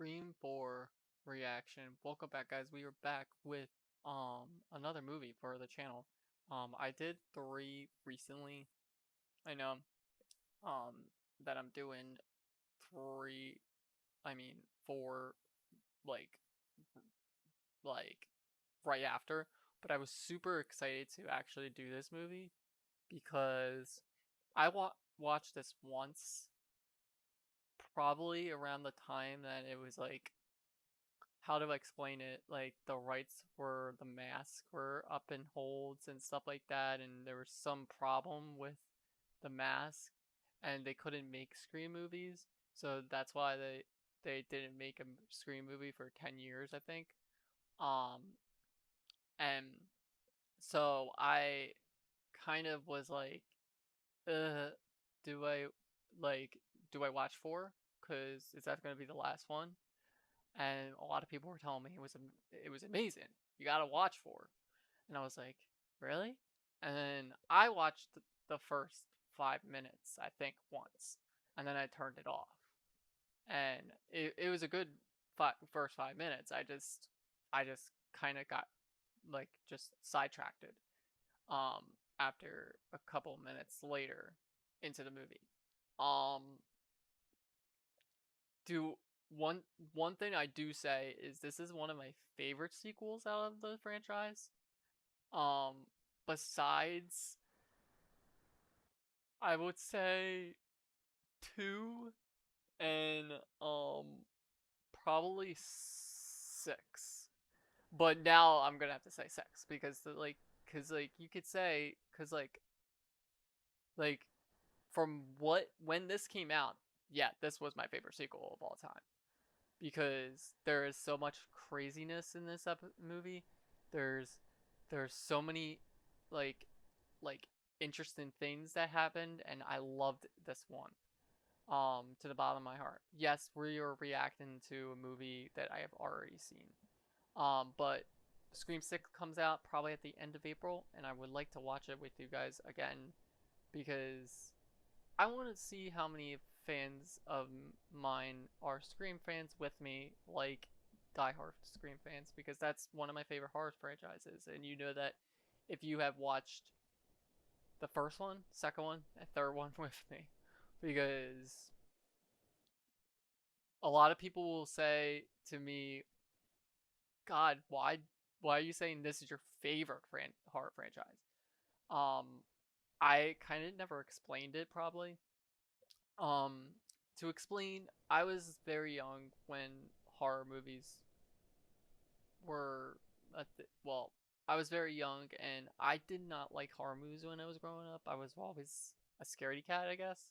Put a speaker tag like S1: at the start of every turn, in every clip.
S1: Scream 4 reaction. Welcome back, guys. We are back with another movie for the channel. I did 3 recently. I know um that I'm doing 3 I mean 4 like like right after, but I was super excited to actually do this movie because I watched this once, probably around the time that it was like, how do I explain it? Like the rights for the mask were up in holds and stuff like that, and there was some problem with the mask, and they couldn't make Scream movies, so that's why they didn't make a Scream movie for 10 years, I think. Um, and so I kind of was like, uh, do I like do I watch 4? Cause is that gonna be the last one? And a lot of people were telling me it was amazing. You gotta watch 4, and I was like, really? And then I watched the first 5 minutes, I think, once, and then I turned it off. And it was a good first 5 minutes. I just kind of got like just sidetracked um after a couple minutes later into the movie. Um, do one one thing I do say is this is one of my favorite sequels out of the franchise. Um, besides, I would say 2 and probably 6. But now I'm gonna have to say 6 because you could say, like from what when this came out, yeah, this was my favorite sequel of all time because there is so much craziness in this movie. There's there's so many like like interesting things that happened, and I loved this one to the bottom of my heart. Yes, we are reacting to a movie that I have already seen. But Scream 6 comes out probably at the end of April, and I would like to watch it with you guys again because I want to see how many fans of mine are Scream fans with me, like diehard Scream fans, because that's one of my favorite horror franchises. And you know that if you have watched the first one, second one, and third one with me, because a lot of people will say to me, "God, why are you saying this is your favorite horror franchise?" Um, I kind of never explained it probably. Um, to explain, I was very young when horror movies were well, I was very young and I did not like horror movies when I was growing up. I was always a scaredy cat, I guess.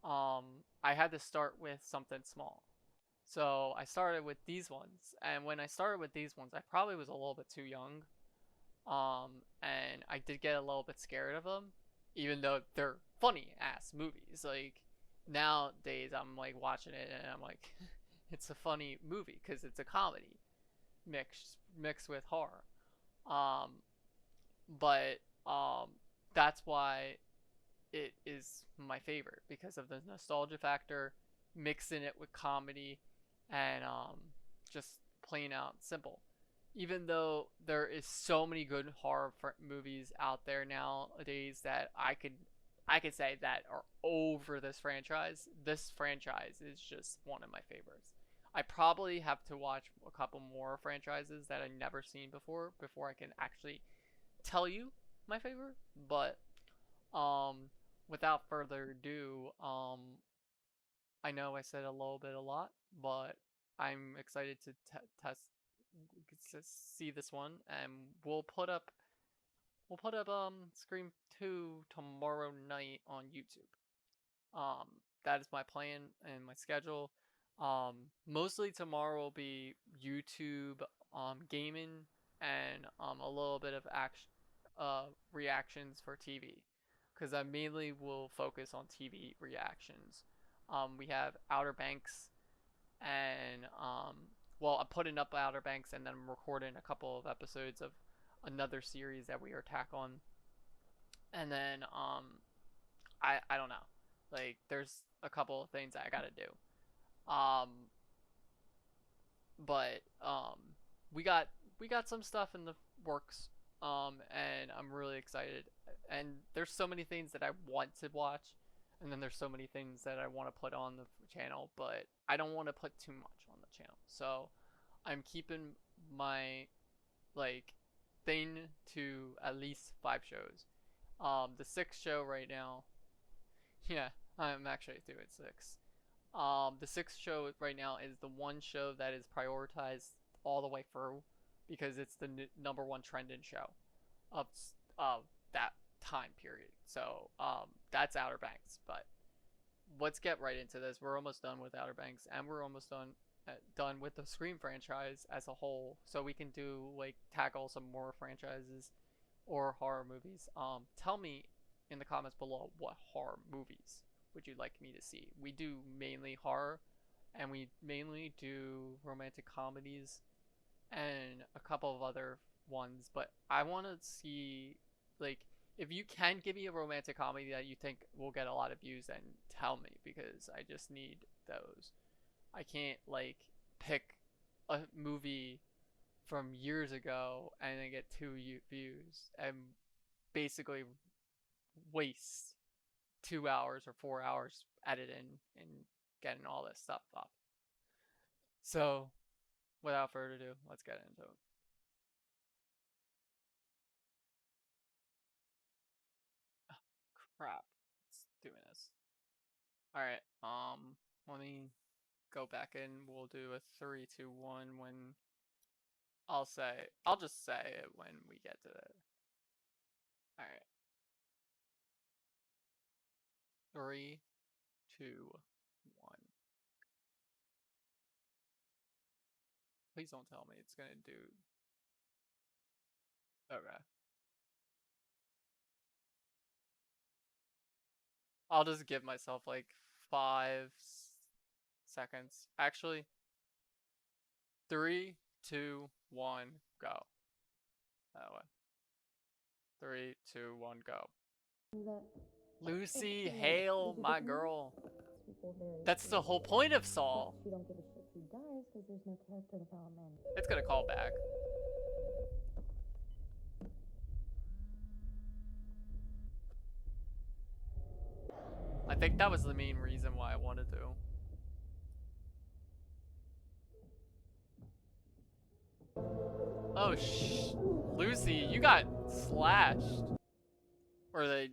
S1: I had to start with something small. So I started with these ones, and when I started with these ones, I probably was a little bit too young. And I did get a little bit scared of them, even though they're funny ass movies. Like nowadays, I'm like watching it and I'm like, it's a funny movie because it's a comedy mixed with horror. Um, but that's why it is my favorite because of the nostalgia factor, mixing it with comedy, and just plain out simple. Even though there is so many good horror movies out there nowadays that I could say that are over this franchise is just one of my favorites. I probably have to watch a couple more franchises that I've never seen before I can actually tell you my favorite. But um, without further ado, I know I said a little bit a lot, but I'm excited to test to see this one, and we'll put up Scream 2 tomorrow night on YouTube. Um, that is my plan and my schedule. Mostly tomorrow will be YouTube, gaming, and a little bit of action, reactions for TV, because I mainly will focus on TV reactions. We have Outer Banks, and well, I'm putting up Outer Banks, and then I'm recording a couple of episodes of another series that we are tackling, and then I don't know, like there's a couple of things I gotta do. Um, but we got we got some stuff in the works, and I'm really excited. And there's so many things that I want to watch, and then there's so many things that I want to put on the channel, but I don't want to put too much on the channel. So I'm keeping my like thing to at least 5 shows. The sixth show right now, yeah, I'm actually doing six. The sixth show right now is the one show that is prioritized all the way through because it's the number one trending show of that time period. So that's Outer Banks. But let's get right into this. We're almost done with Outer Banks, and we're almost done with the Scream franchise as a whole. So we can do like tackle some more franchises or horror movies. Tell me in the comments below what horror movies would you like me to see. We do mainly horror, and we mainly do romantic comedies and a couple of other ones, but I want to see, like, if you can give me a romantic comedy that you think will get a lot of views, then tell me, because I just need those. I can't, like, pick a movie from years ago and then get 2 views and basically waste 2 hours or 4 hours editing and getting all this stuff up. So, without further ado, let's get into it. Oh, crap. It's doing this. Alright, let me go back in. We'll do a 3, 2, 1 when I'll just say it when we get to it. Alright. 3, 2, 1. Please don't tell me it's gonna do. Okay. I'll just give myself like 5 seconds. Actually, 3, 2, 1, go. That way. 3, 2, 1, go. Lucy Hale, my girl. That's the whole point of Saul.
S2: She don't give a shit who dies because there's no character development.
S1: It's gonna call back. I think that was the main reason why I wanted to. Oh, Lucy, you got slashed. Or they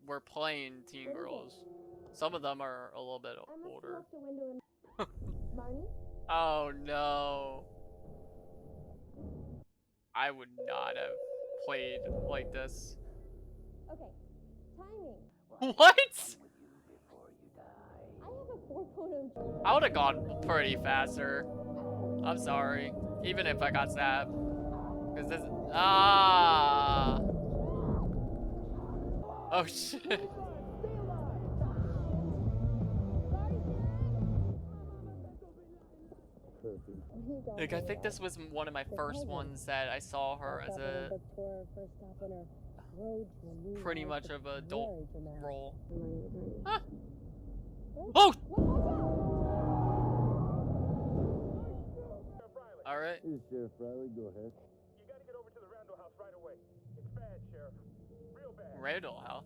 S1: were playing teen girls. Some of them are a little bit older.
S2: Marnie?
S1: Oh no. I would not have played like this.
S2: Okay, timing.
S1: What?
S2: I have a 4.0.
S1: I would have gone pretty faster. I'm sorry. Even if I got stabbed. Because this. Ah! Oh shit. Like, I think this was one of my first ones that I saw her as a pretty much of an adult role. Ah. Oh! Alright.
S3: Hey, Sheriff Riley, go ahead.
S4: You gotta get over to the Randall house right away. It's bad, Sheriff. Real bad.
S1: Randall house?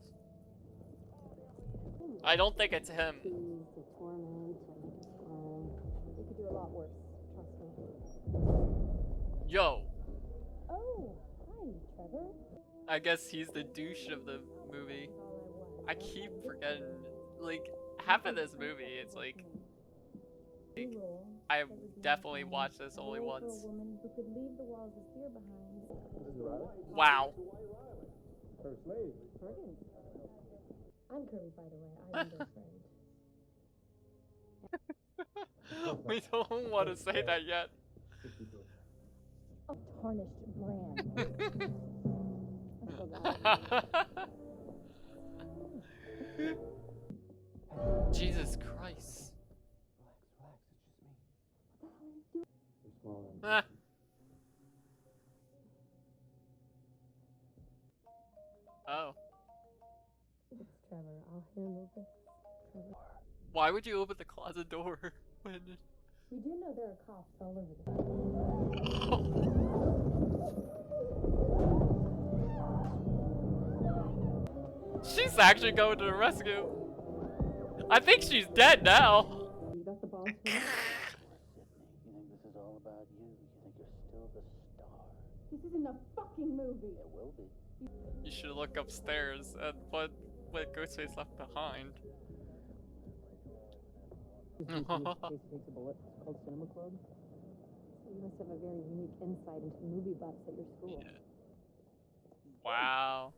S1: I don't think it's him.
S2: The torment and you could do a lot worse, trust me.
S1: Yo.
S2: Oh, hi, Trevor.
S1: I guess he's the douche of the movie. I keep forgetting, like, half of this movie, it's like I definitely watched this only once. Wow.
S3: First lady.
S2: I'm Kirby, by the way. I'm their friend.
S1: We don't want to say that yet.
S2: A tarnished brand.
S1: Jesus Christ.
S3: Relax,
S1: Ah. Oh.
S2: It's Trevor. I'll handle this. Trevor.
S1: Why would you open the closet door when
S2: You do know there are cops all over the
S1: She's actually going to the rescue. I think she's dead now.
S2: You got the balls for that?
S5: You think this is all about you? You think you're still the star?
S2: This isn't a fucking movie.
S5: It will be.
S1: You should look upstairs at what Ghostface left behind.
S2: Casey takes a bullet. It's called Cinema Club. So you must have a very unique insight into the movie buffs at your school.
S1: Wow.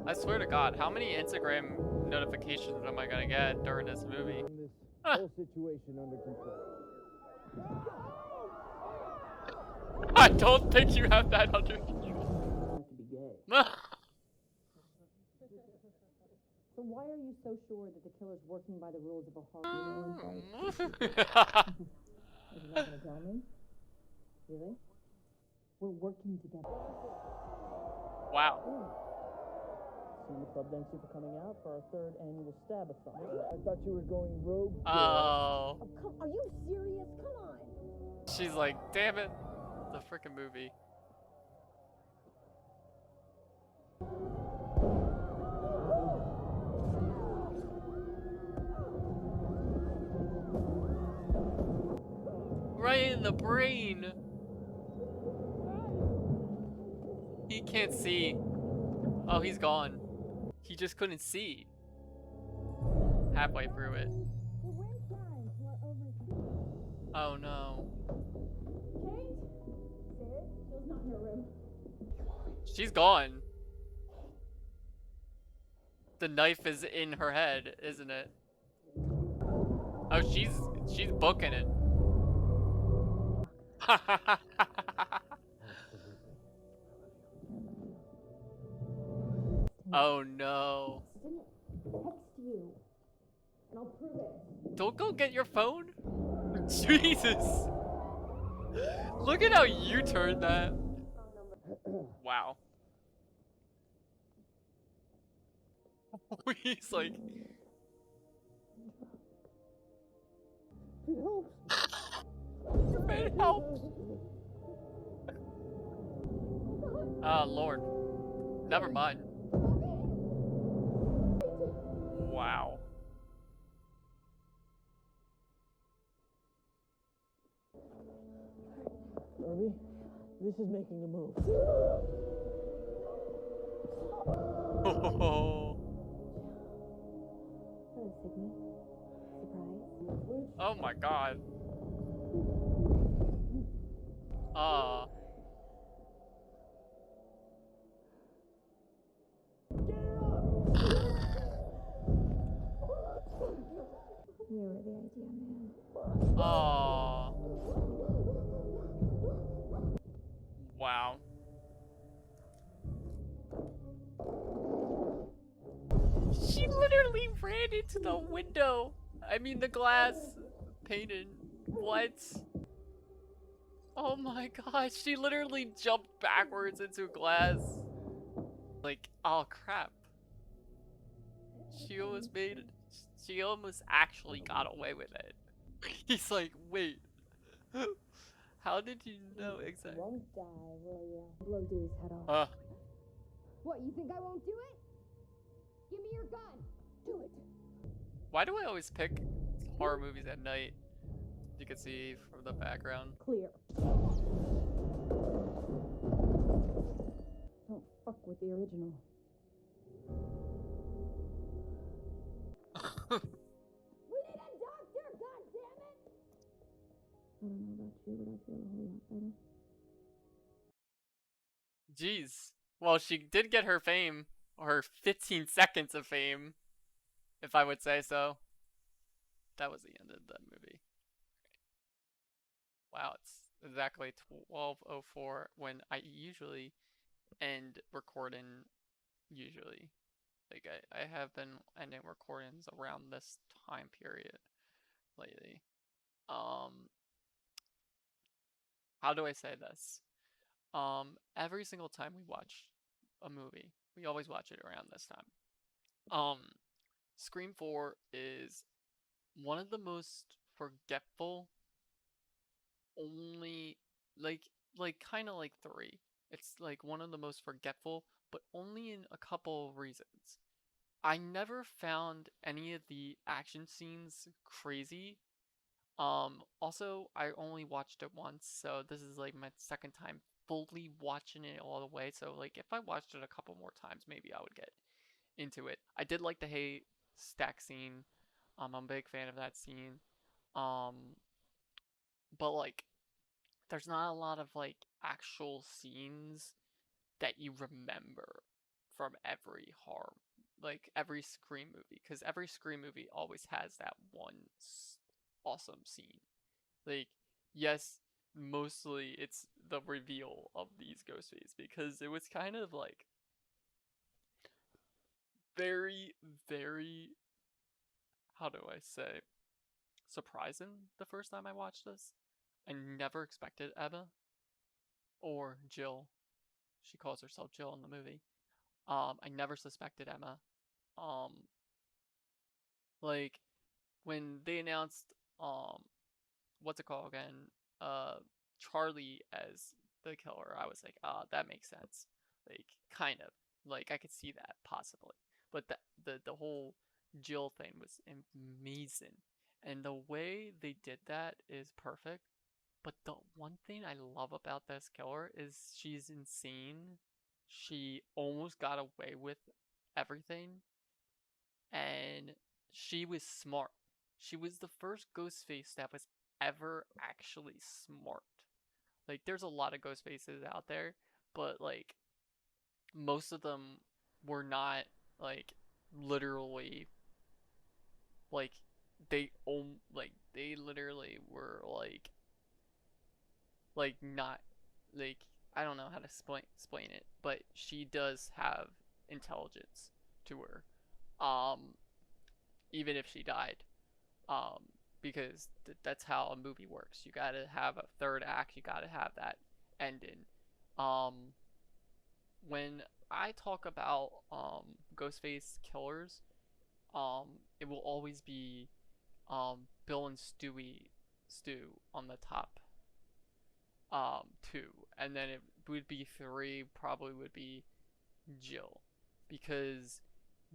S1: I swear to God, how many Instagram notifications am I gonna get during this movie?
S3: This whole situation under control.
S1: I don't think you have that under control.
S5: You have to be gay.
S2: So why are you so sure that the killer's working by the rules of a horror movie? Are you not gonna tell me? Really? We're working together.
S1: Wow.
S5: Cinema Club thanks you for coming out for our 3rd annual Stab-a-thon.
S3: I thought you were going rogue.
S1: Oh.
S2: Oh, come, are you serious? Come on.
S1: She's like, damn it. The frickin' movie. Right in the brain. He can't see. Oh, he's gone. He just couldn't see. Halfway through it. Oh no.
S2: Kate? Sarah? Jill's not in her room.
S1: She's gone. The knife is in her head, isn't it? Oh, she's booking it. Oh no.
S2: Didn't text you. And I'll prove it.
S1: Don't go get your phone. Jesus. Look at how you turned that. Wow. He's like.
S3: It helps.
S1: It helps. Oh Lord. Never mind. Wow.
S5: Irby, this is making a move.
S1: Oh,
S2: Hello, Sydney. Surprise?
S1: oh my God.
S2: You were the idea, man.
S1: Oh. Wow. She literally ran into the window. I mean, the glass painted. What? Oh my gosh, she literally jumped backwards into glass. Like, oh crap. She almost made it. She almost actually got away with it. He's like, wait. How did you know exactly?
S2: Won't die, will ya? Blow Dewey's head off. What, you think I won't do it? Give me your gun. Do it.
S1: Why do I always pick horror movies at night? You can see from the background.
S2: Clear. Don't fuck with the original. We need a doctor, goddammit! I don't know about you, but I feel a whole lot better.
S1: Jeez. Well, she did get her fame, or her 15 seconds of fame, if I would say so. That was the end of that movie. Wow, it's exactly 12:04 when I usually end recording. Usually, like I have been ending recordings around this time period lately. how do I say this? Every single time we watch a movie, we always watch it around this time. Scream 4 is one of the most forgetful, only like kind of like 3. It's like one of the most forgetful, but only in a couple of reasons. I never found any of the action scenes crazy. Also, I only watched it once, so this is like my second time fully watching it all the way. So like if I watched it a couple more times, maybe I would get into it. I did like the hay stack scene. I'm a big fan of that scene. Um, but like there's not a lot of like actual scenes that you remember from every horror, like every Scream movie, because every Scream movie always has that one awesome scene. Like, yes, mostly it's the reveal of these Ghostface because it was kind of like very, very, how do I say, surprising the first time I watched this. I never expected Emma or Jill. She calls herself Jill in the movie. I never suspected Emma. Um, like when they announced what's it called again? Uh, Charlie as the killer, I was like, that makes sense. Like, kind of. Like, I could see that possibly. But the whole Jill thing was amazing. And the way they did that is perfect. But the one thing I love about this killer is she's insane. She almost got away with everything. And she was smart. She was the first Ghostface that was ever actually smart. Like, there's a lot of Ghostfaces out there, but like most of them were not like literally like they literally were like not like I don't know how to explain it, but she does have intelligence to her. Um, even if she died. um, because that's how a movie works. You gotta have a third act. You gotta have that ending. Um, when I talk about Ghostface killers, it will always be Bill and Stu on the top two, and then it would be three. Probably would be Jill, because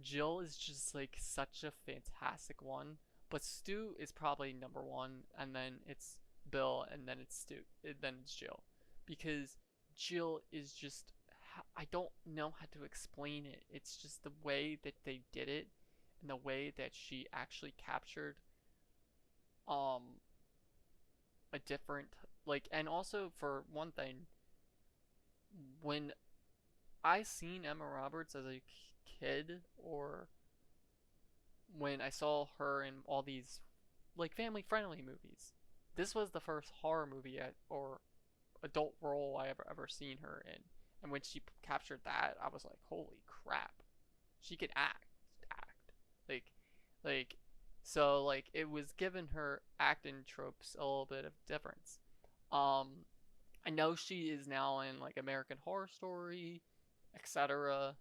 S1: Jill is just like such a fantastic one. But Stu is probably number one, and then it's Bill, and then it's Stu, and then it's Jill, because Jill is just I don't know how to explain it. It's just the way that they did it, and the way that she actually captured um a different like, and also for one thing, when I seen Emma Roberts as a kid, or when I saw her in all these like family friendly movies, this was the first horror movie or adult role I ever seen her in. And when she captured that, I was like, holy crap, she can act like like so like it was giving her acting tropes a little bit of difference. Um, I know she is now in like American Horror Story, etc.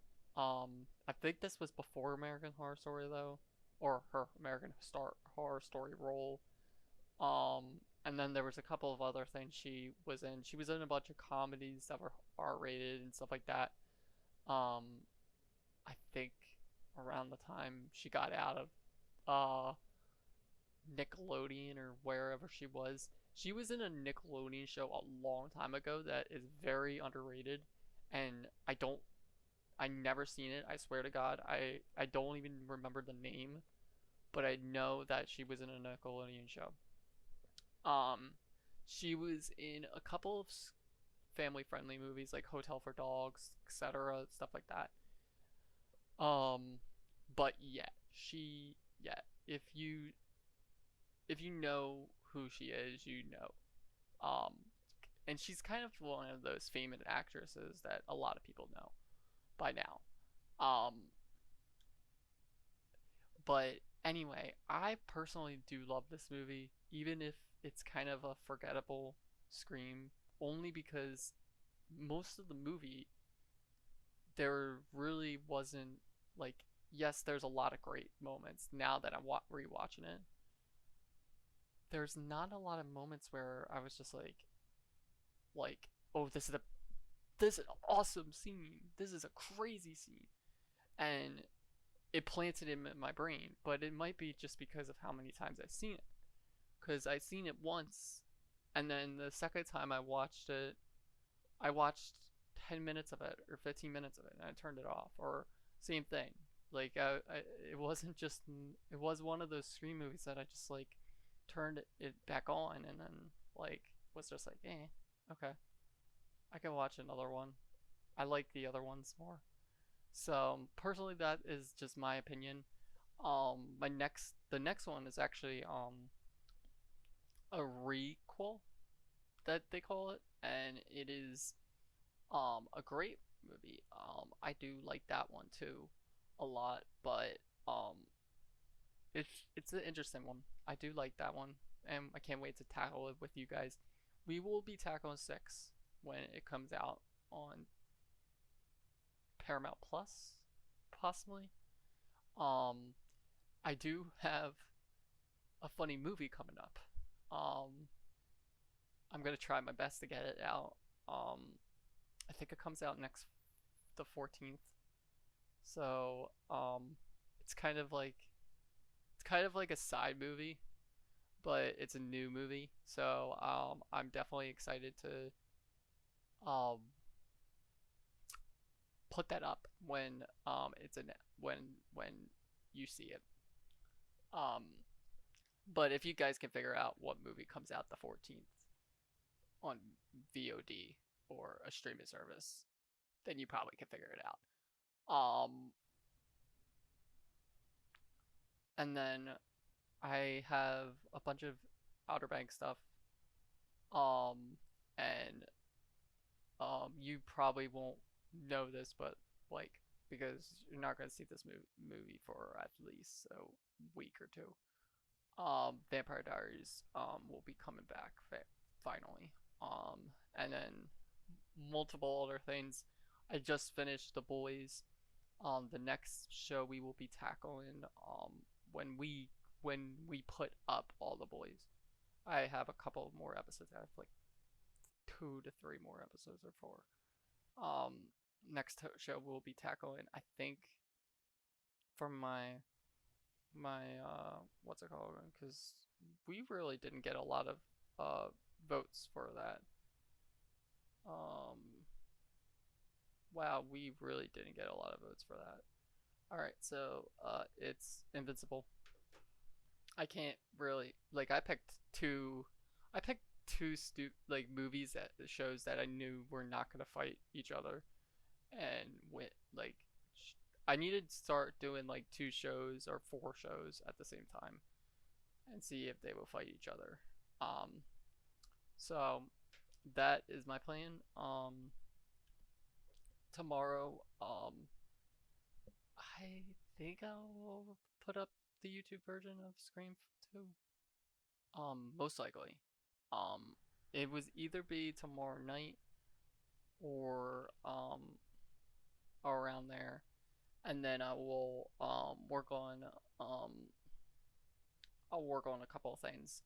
S1: I think this was before American Horror Story though, or her American Horror Story role. And then there was a couple of other things she was in. She was in a bunch of comedies that were R-rated and stuff like that. Um, I think around the time she got out of uh Nickelodeon or wherever she was in a Nickelodeon show a long time ago that is very underrated, and I never seen it. I swear to God, I don't even remember the name, but I know that she was in a Nickelodeon show. Um, she was in a couple of family-friendly movies like Hotel for Dogs, etc., stuff like that. Um, but yeah, yeah, if you know who she is, you know. Um, and she's kind of one of those famous actresses that a lot of people know by now. Um, but anyway, I personally do love this movie, even if it's kind of a forgettable Scream only because most of the movie there really wasn't like, yes, there's a lot of great moments now that I'm rewatching it. There's not a lot of moments where I was just like, oh, this is an awesome scene. This is a crazy scene, and it planted in my brain. But it might be just because of how many times I've seen it. Because I've seen it once, and then the second time I watched it, I watched 10 minutes of it or 15 minutes of it, and I turned it off. Or same thing. Like it wasn't just, it was one of those Scream movies that I just like turned it back on, and then like was just like, okay, I can watch another one. I like the other ones more. So personally, that is just my opinion. The next one is actually a requel that they call it, and it is a great movie. I do like that one too a lot, but it's an interesting one. I do like that one, and I can't wait to tackle it with you guys. We will be tackling 6 when it comes out on Paramount Plus, possibly. I do have a funny movie coming up. I'm gonna try my best to get it out. I think it comes out the 14th. So it's kind of like a side movie, but it's a new movie. So I'm definitely excited to put that up when when you see it. But if you guys can figure out what movie comes out the 14th on VOD or a streaming service, then you probably can figure it out. And then I have a bunch of Outer Banks stuff. And you probably won't know this, but like, because you're not gonna see this movie for at least a week or two. Vampire Diaries will be coming back finally. And then multiple other things. I just finished The Boys. The next show we will be tackling when we put up all The Boys. I have a couple more episodes. I have like 2 to 3 more episodes or 4. Next show we'll be tackling, I think, from my what's it called? Because we really didn't get a lot of votes for that. Wow, we really didn't get a lot of votes for that. Alright, so it's Invincible. I can't really, like, I picked two movies, that shows that I knew were not gonna fight each other, and went like, I needed to start doing like 2 shows or 4 shows at the same time and see if they will fight each other. So that is my plan. Tomorrow, I think I'll put up the YouTube version of Scream 2. Most likely. It was either be tomorrow night or around there, and then I will work on I'll work on a couple of things.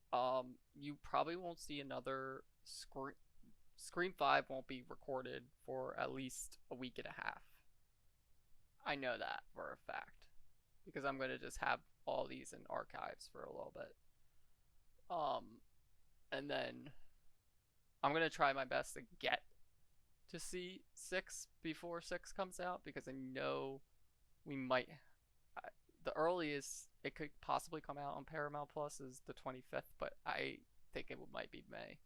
S1: You probably won't see another Scream 5 won't be recorded for at least a week and a half. I know that for a fact, because I'm gonna just have all these in archives for a little bit. And then I'm gonna try my best to get to see 6 before 6 comes out, because I know we might. The earliest it could possibly come out on Paramount Plus is the 25th, but I think it might be May.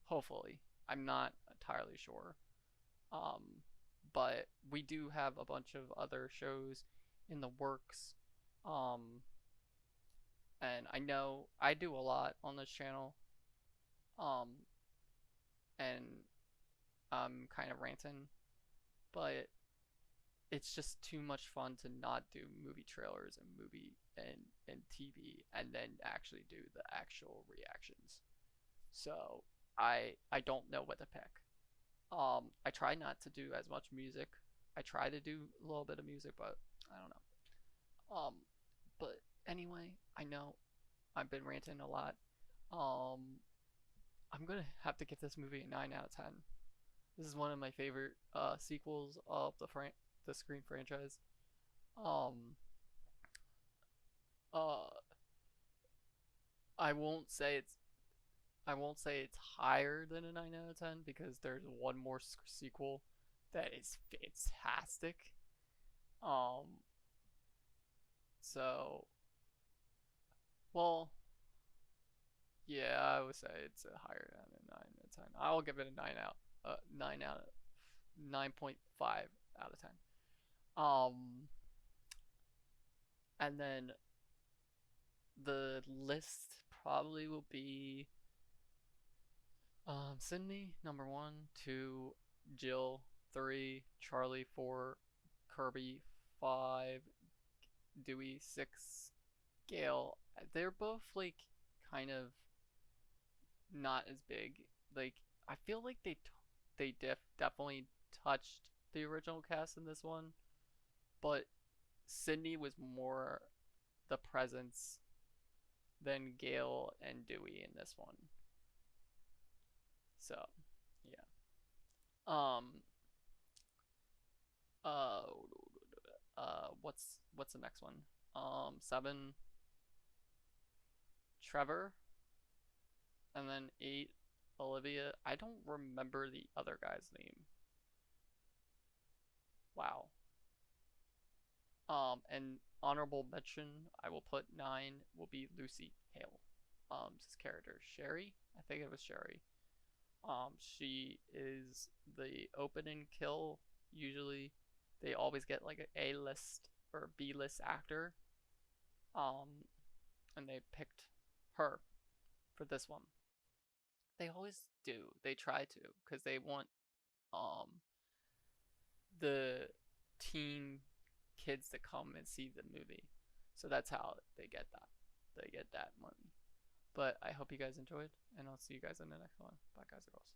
S1: Hopefully, I'm not entirely sure. But we do have a bunch of other shows in the works. And I know I do a lot on this channel. And I'm kind of ranting, but it's just too much fun to not do movie trailers and movie and TV, and then actually do the actual reactions. So I don't know what to pick. I try not to do as much music. I try to do a little bit of music, but I don't know. But anyway, I know I've been ranting a lot. I'm gonna have to give this movie a 9 out of 10. This is one of my favorite sequels of the Scream franchise. Um, uh, I won't say it's I won't say it's higher than a 9 out of 10 because there's one more sequel that is fantastic. Um, so well, yeah, I would say it's a higher than a 9 out of 10. I'll give it a 9 out of 9.5 out of 10. Um, and then the list probably will be Sydney number 1, 2, Jill 3, Charlie 4, Kirby 5, Dewey 6, Gail. They're both like kind of not as big. Like I feel like they definitely touched the original cast in this one, but Sydney was more the presence than Gail and Dewey in this one. So, yeah. Um. Uh. What's the next one? 7. Trevor, and then 8. Olivia. I don't remember the other guy's name. Wow. And honorable mention, I will put 9 will be Lucy Hale. His character Sherry. I think it was Sherry. She is the opening kill. Usually, they always get like a A-list or B-list actor. And they picked her for this one. They always do. They try to, because they want the teen kids to come and see the movie. So that's how they get that. They get that money. But I hope you guys enjoyed, and I'll see you guys in the next one. Bye, guys and girls.